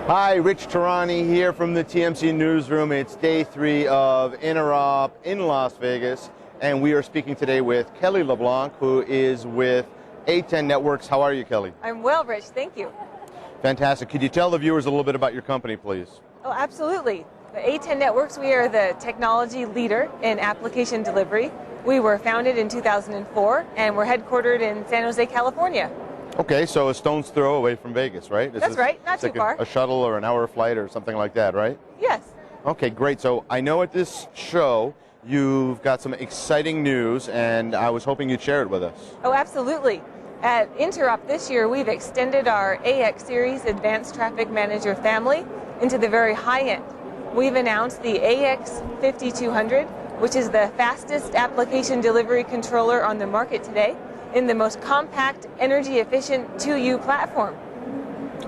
Hi, Rich Tehrani here from the TMC newsroom. It's day 3 of Interop in Las Vegas, and we are speaking today with Kelly LeBlanc, who is with A10 Networks. How are you, Kelly? I'm well, Rich. Thank you. Fantastic. Could you tell the viewers a little bit about your company, please? Oh, absolutely. The A10 Networks, we are the technology leader in application delivery. We were founded in 2004, and we're headquartered in San Jose, California. Okay, so a stone's throw away from Vegas, right? That's right, not too far. A shuttle or an hour flight or something like that, right? Yes. Okay, great. So I know at this show you've got some exciting news, and I was hoping you'd share it with us. Oh, absolutely. At Interop this year, we've extended our AX Series Advanced Traffic Manager family into the very high end. We've announced the AX5200, which is the fastest application delivery controller on the market today, in the most compact, energy-efficient 2U platform.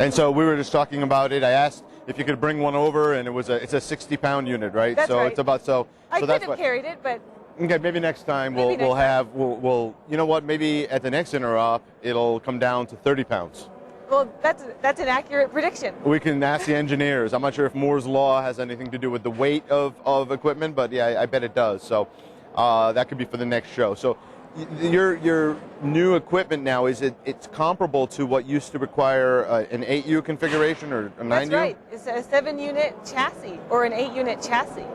And so we were just talking about it. I asked if you could bring one over, and it's a 60-pound unit, right? That's so right. It's about I could have carried it, but okay. Maybe next time we'll you know what? Maybe at the next Interop it'll come down to 30 pounds. Well, that's an accurate prediction. We can ask the engineers. I'm not sure if Moore's law has anything to do with the weight of equipment, but yeah, I bet it does. So that could be for the next show. So. Your new equipment now, it's comparable to what used to require an 8U configuration or a 9U? That's right. It's a 7-unit chassis or an 8-unit chassis.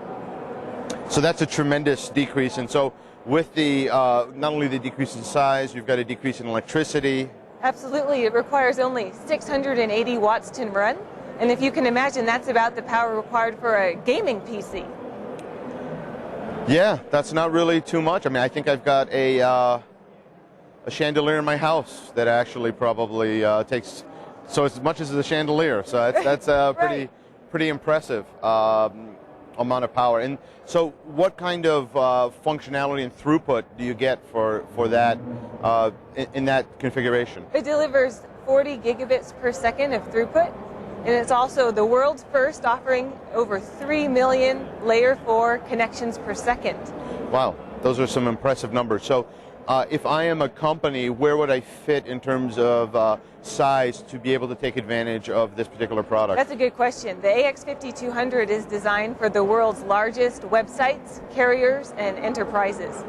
So that's a tremendous decrease. And so with the not only the decrease in size, you've got a decrease in electricity. Absolutely. It requires only 680 watts to run. And if you can imagine, that's about the power required for a gaming PC. Yeah, that's not really too much. I mean, I think I've got a chandelier in my house that actually probably takes as much as the chandelier. So that's right. pretty impressive amount of power. And so, what kind of functionality and throughput do you get for that in that configuration? It delivers 40 gigabits per second of throughput. And it's also the world's first, offering over 3 million layer 4 connections per second. Wow, those are some impressive numbers. So if I am a company, where would I fit in terms of size to be able to take advantage of this particular product? That's a good question. The AX5200 is designed for the world's largest websites, carriers, and enterprises.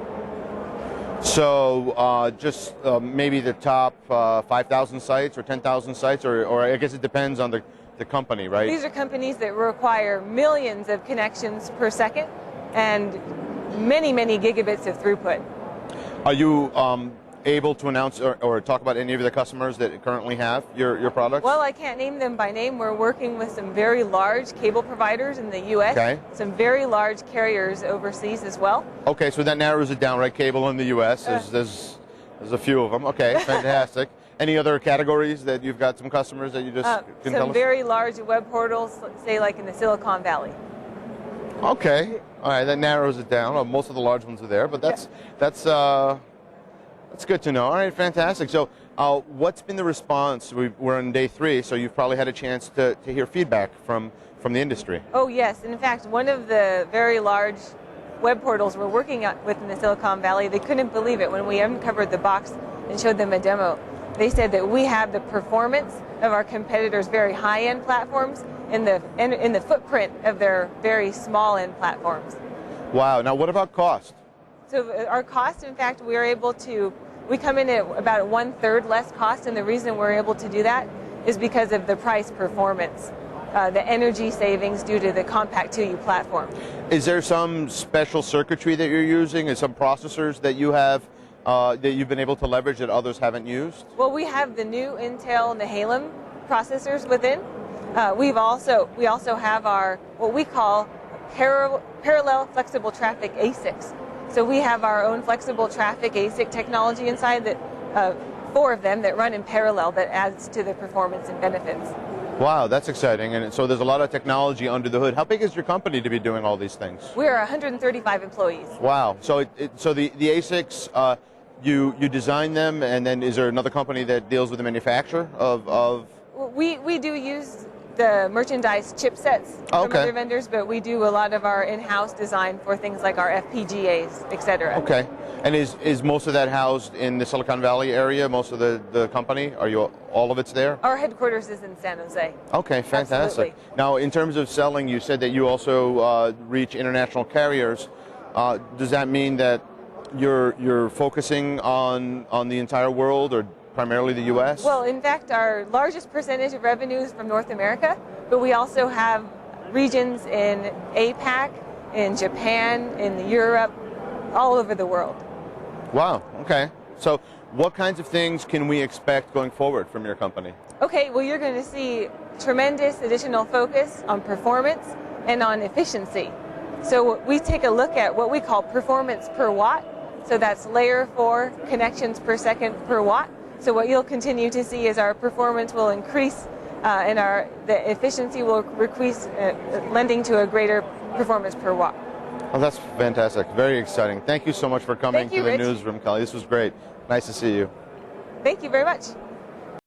So just maybe the top 5,000 sites or 10,000 sites, or I guess it depends on the company, right? These are companies that require millions of connections per second and many, many gigabits of throughput. Are you able to announce or talk about any of the customers that currently have your products? Well, I can't name them by name. We're working with some very large cable providers in the U.S., okay. Some very large carriers overseas as well. Okay, so that narrows it down, right? Cable in the U.S., there's a few of them. Okay, fantastic. Any other categories that you've got some customers that you just can tell us? Some very large web portals, say like in the Silicon Valley. Okay, all right, that narrows it down. Well, most of the large ones are there, but that's good to know. All right, fantastic. So what's been the response? We're on day 3, so you've probably had a chance to hear feedback from the industry. Oh, yes. In fact, one of the very large web portals we're working with in the Silicon Valley, they couldn't believe it when we uncovered the box and showed them a demo. They said that we have the performance of our competitors' very high-end platforms in the footprint of their very small-end platforms. Wow. Now, what about cost? So our cost, in fact, we come in at about 1/3 less cost, and the reason we're able to do that is because of the price performance, the energy savings due to the compact 2U platform. Is there some special circuitry that you're using, and some processors that you have that you've been able to leverage that others haven't used? Well, we have the new Intel Nehalem processors within. We also have our what we call parallel flexible traffic ASICs. So we have our own flexible traffic ASIC technology inside that 4 of them that run in parallel that adds to the performance and benefits. Wow, that's exciting. And so there's a lot of technology under the hood. How big is your company to be doing all these things? We're 135 employees. Wow. So so the ASICs, you design them, and then is there another company that deals with the manufacture of? We do use the merchandise chipsets Oh, from okay. other vendors, but we do a lot of our in-house design for things like our FPGAs, etc. Okay. And is most of that housed in the Silicon Valley area, most of the company? Are you all of it's there? Our headquarters is in San Jose. Okay, fantastic. Absolutely. Now, in terms of selling, you said that you also reach international carriers. Does that mean that you're focusing on the entire world or primarily the U.S.? Well, in fact, our largest percentage of revenue is from North America, but we also have regions in APAC, in Japan, in Europe, all over the world. Wow, okay. So what kinds of things can we expect going forward from your company? Okay, well, you're going to see tremendous additional focus on performance and on efficiency. So we take a look at what we call performance per watt. So that's layer 4 connections per second per watt. So what you'll continue to see is our performance will increase and the efficiency will increase, lending to a greater performance per watt. Oh, that's fantastic. Very exciting. Thank you so much for coming Thank you, to the Rich. newsroom, Kelly. This was great. Nice to see you. Thank you very much.